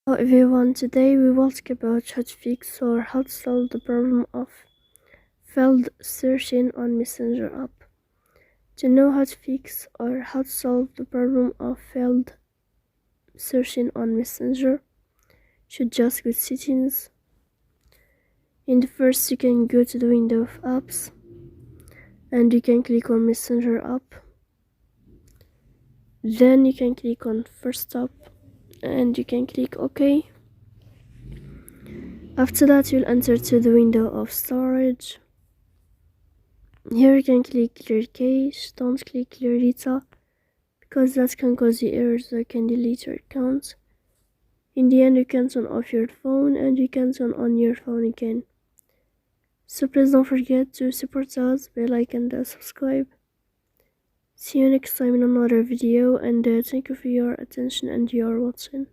Hello everyone, today we will talk about how to fix or how to solve the problem of failed searching on Messenger app. To know how to fix or how to solve the problem of failed searching on Messenger, should just go to settings. In the first, you can go to the window of apps and you can click on Messenger app. Then you can click on first app and you can click OK. After that, you'll enter to the window of storage. Here you can click clear cache. Don't click clear data because that can cause you errors that can delete your account. In the end, you can turn off your phone and you can turn on your phone again. So please don't forget to support us by like and subscribe. See you next time in another video, and thank you for your attention and your watching.